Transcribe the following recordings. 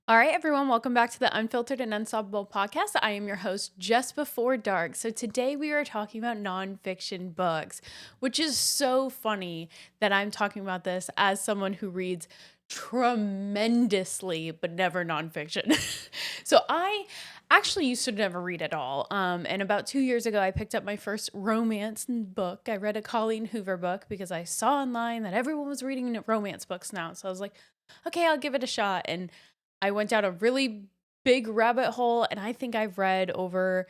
All right, everyone, welcome back to the Unfiltered and Unstoppable podcast. I am your host, Just Before Dark. So today we are talking about nonfiction books, which is so funny that I'm talking about this as someone who reads tremendously, but never nonfiction. So I actually used to never read at all. And about 2 years ago, I picked up my first romance book. I read a Colleen Hoover book because I saw online that everyone was reading romance books now. So I was like, okay, I'll give it a shot. And I went down a really big rabbit hole, and I think I've read over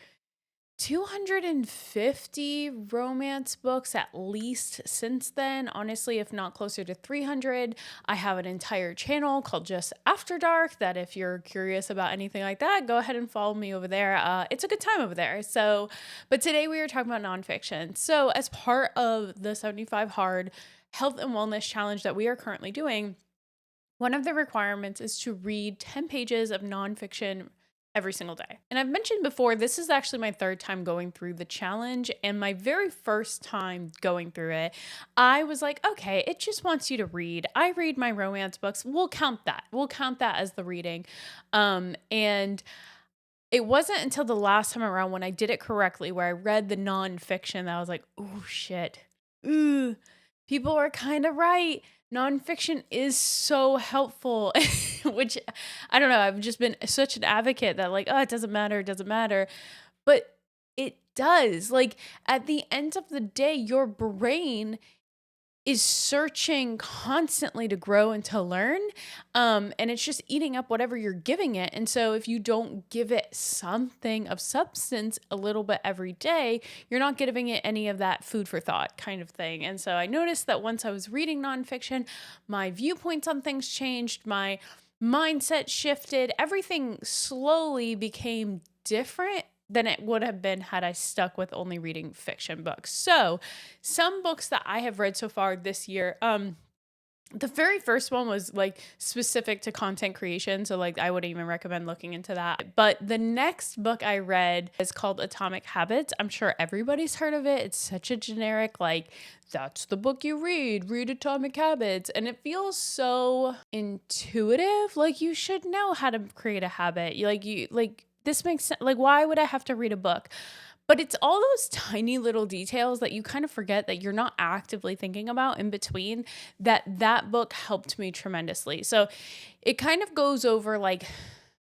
250 romance books at least since then. Honestly, if not closer to 300. I have an entire channel called Just After Dark that if you're curious about anything like that, go ahead and follow me over there. It's a good time over there. But today we are talking about nonfiction. So as part of the 75 Hard Health and Wellness Challenge that we are currently doing, one of the requirements is to read 10 pages of nonfiction every single day. And I've mentioned before, this is actually my third time going through the challenge. And my very first time going through it, I was like, okay, it just wants you to read. I read my romance books. We'll count that. We'll count that as the reading. And it wasn't until the last time around when I did it correctly, where I read the nonfiction, that I was like, oh shit. Ooh, people are kind of right. Nonfiction is so helpful, which I don't know. I've just been such an advocate that, like, oh, it doesn't matter. It doesn't matter. But it does. Like, at the end of the day, your brain is searching constantly to grow and to learn. And it's just eating up whatever you're giving it. And so if you don't give it something of substance a little bit every day, you're not giving it any of that food for thought kind of thing. And so I noticed that once I was reading nonfiction, my viewpoints on things changed, my mindset shifted, everything slowly became different than it would have been had I stuck with only reading fiction books. So, some books that I have read so far this year, the very first one was like specific to content creation. So, like, I wouldn't even recommend looking into that. But the next book I read is called Atomic Habits. I'm sure everybody's heard of it. It's such a generic, like, that's the book you read Atomic Habits. And it feels so intuitive. Like, you should know how to create a habit. This makes sense. Like, why would I have to read a book? But it's all those tiny little details that you kind of forget that you're not actively thinking about in between, that book helped me tremendously. So it kind of goes over like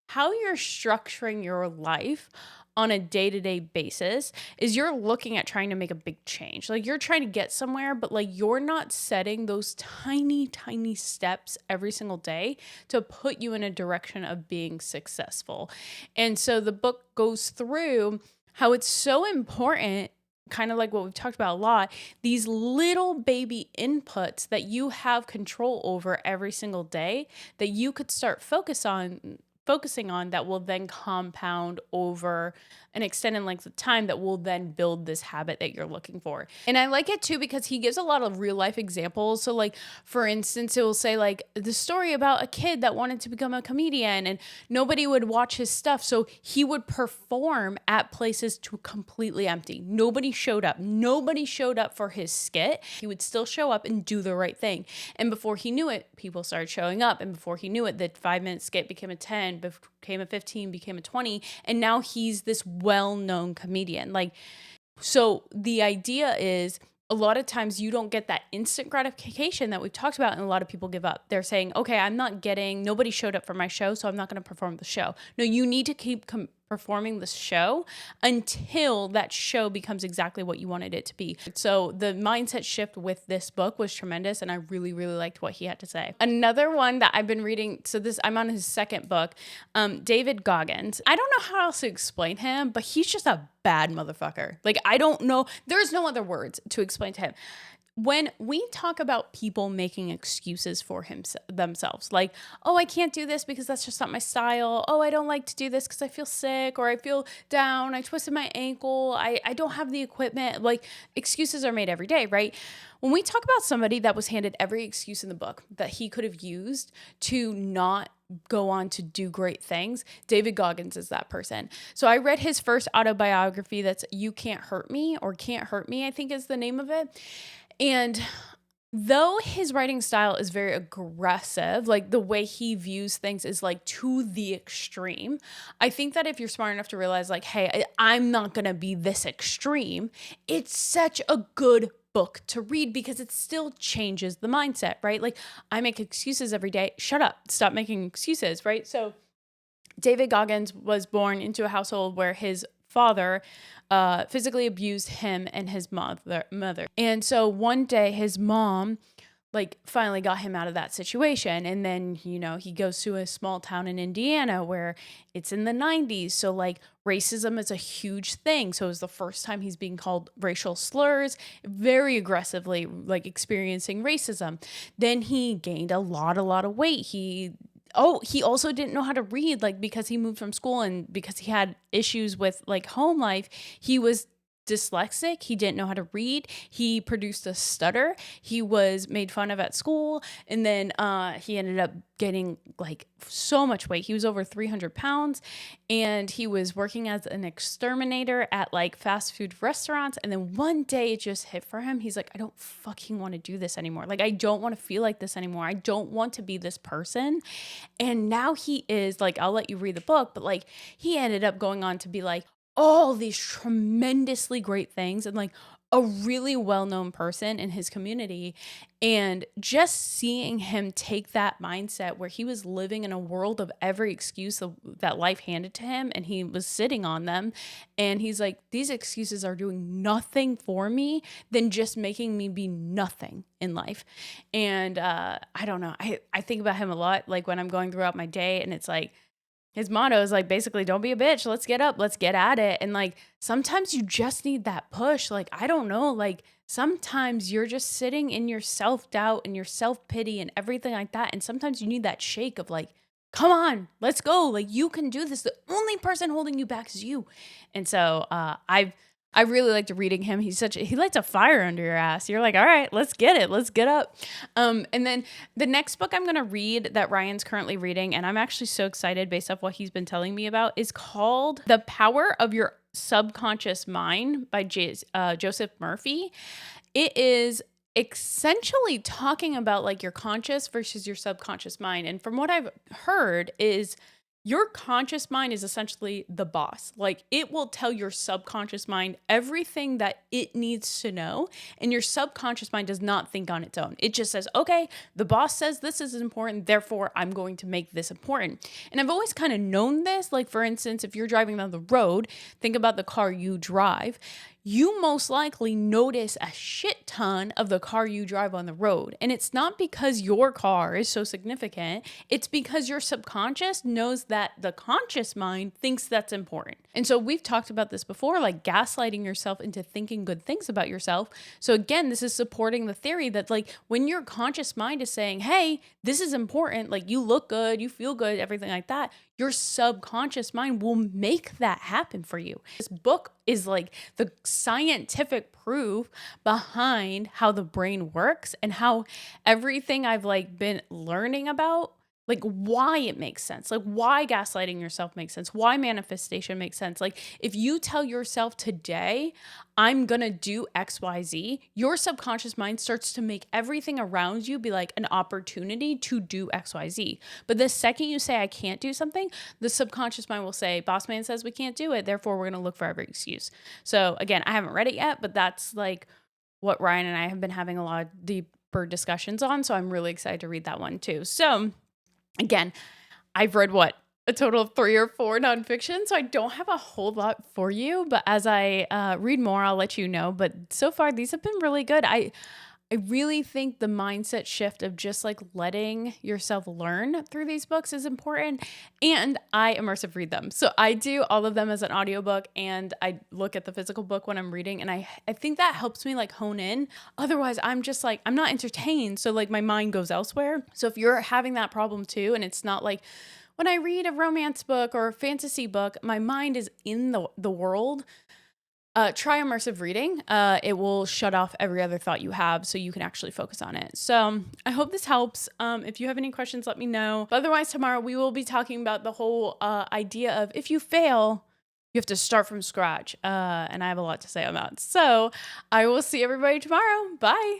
how you're structuring your life on a day-to-day basis is you're looking at trying to make a big change. Like, you're trying to get somewhere, but like, you're not setting those tiny, tiny steps every single day to put you in a direction of being successful. And so the book goes through how it's so important, kind of like what we've talked about a lot, these little baby inputs that you have control over every single day that you could start focusing on that will then compound over an extended length of time that will then build this habit that you're looking for. And I like it too because he gives a lot of real life examples. So, like, for instance, it will say like the story about a kid that wanted to become a comedian and nobody would watch his stuff, so he would perform at places to completely empty. Nobody showed up for his skit. He would still show up and do the right thing, and before he knew it, people started showing up, and before he knew it, the 5-minute skit became a 10, became a 15, became a 20, and now he's this well-known comedian. Like, so the idea is, a lot of times you don't get that instant gratification that we've talked about, and a lot of people give up. They're saying, okay, nobody showed up for my show, so I'm not going to perform the show. No, you need to keep performing the show until that show becomes exactly what you wanted it to be. So the mindset shift with this book was tremendous, and I really, really liked what he had to say. Another one that I've been reading, I'm on his second book, David Goggins. I don't know how else to explain him, but he's just a bad motherfucker. Like, I don't know. There's no other words to explain to him. When we talk about people making excuses for themselves, like, oh, I can't do this because that's just not my style. Oh, I don't like to do this because I feel sick, or I feel down. I twisted my ankle. I don't have the equipment. Like, excuses are made every day, right? When we talk about somebody that was handed every excuse in the book that he could have used to not go on to do great things, David Goggins is that person. So I read his first autobiography, that's You Can't Hurt Me, or Can't Hurt Me, I think is the name of it. And Though his writing style is very aggressive, like the way he views things is like to the extreme. I think that if you're smart enough to realize, like, hey, I'm not going to be this extreme, it's such a good book to read because it still changes the mindset, right? Like, I make excuses every day. Shut up. Stop making excuses, right? So, David Goggins was born into a household where his father physically abused him and his mother. And so one day his mom like finally got him out of that situation. And then, he goes to a small town in Indiana where it's in the 90s. So like racism is a huge thing. So it was the first time he's being called racial slurs, very aggressively like experiencing racism. Then he gained a lot of weight. He also didn't know how to read, like because he moved from school and because he had issues with like home life, he was dyslexic. He didn't know how to read. He produced a stutter. He was made fun of at school. And then he ended up getting like so much weight. He was over 300 pounds and he was working as an exterminator at like fast food restaurants. And then one day it just hit for him. He's like, I don't fucking want to do this anymore. Like, I don't want to feel like this anymore. I don't want to be this person. And now he is like, I'll let you read the book, but like he ended up going on to be like, all these tremendously great things and like a really well-known person in his community. And just seeing him take that mindset where he was living in a world of every excuse that life handed to him and he was sitting on them. And he's like, these excuses are doing nothing for me than just making me be nothing in life. And I don't know. I think about him a lot, like when I'm going throughout my day and it's like, his motto is like basically don't be a bitch, let's get up, let's get at it. And like sometimes you just need that push. Like I don't know, like sometimes you're just sitting in your self-doubt and your self-pity and everything like that, and sometimes you need that shake of like, come on, let's go, like you can do this. The only person holding you back is you. And so I really liked reading him. He lights a fire under your ass. You're like, all right, let's get it. Let's get up. And then the next book I'm going to read that Ryan's currently reading, and I'm actually so excited based off what he's been telling me about, is called The Power of Your Subconscious Mind by Joseph Murphy. It is essentially talking about like your conscious versus your subconscious mind. And from what I've heard is your conscious mind is essentially the boss. Like it will tell your subconscious mind everything that it needs to know. And your subconscious mind does not think on its own. It just says, okay, the boss says this is important, therefore I'm going to make this important. And I've always kind of known this. Like for instance, if you're driving down the road, think about the car you drive. You most likely notice a shit ton of the car you drive on the road. And it's not because your car is so significant. It's because your subconscious knows that the conscious mind thinks that's important. And so we've talked about this before, like gaslighting yourself into thinking good things about yourself. So again, this is supporting the theory that like when your conscious mind is saying, hey, this is important, like you look good, you feel good, everything like that, your subconscious mind will make that happen for you. This book is like the scientific proof behind how the brain works and how everything I've like been learning about, like why it makes sense, like why gaslighting yourself makes sense, why manifestation makes sense. Like if you tell yourself today, I'm gonna do XYZ, your subconscious mind starts to make everything around you be like an opportunity to do XYZ. But the second you say, I can't do something, the subconscious mind will say, boss man says we can't do it, therefore we're gonna look for every excuse. So again, I haven't read it yet, but that's like what Ryan and I have been having a lot of deeper discussions on. So I'm really excited to read that one too. So again, I've read a total of 3 or 4 nonfiction, so I don't have a whole lot for you, but as I read more, I'll let you know. But so far, these have been really good. I really think the mindset shift of just like letting yourself learn through these books is important, and I immersive read them. So I do all of them as an audiobook, and I look at the physical book when I'm reading, and I think that helps me like hone in. Otherwise, I'm just like, I'm not entertained, so like my mind goes elsewhere. So if you're having that problem too, and it's not like, when I read a romance book or a fantasy book, my mind is in the world, try immersive reading. It will shut off every other thought you have so you can actually focus on it. So I hope this helps. If you have any questions, let me know. But otherwise, tomorrow we will be talking about the whole idea of if you fail, you have to start from scratch. And I have a lot to say on that. So I will see everybody tomorrow. Bye.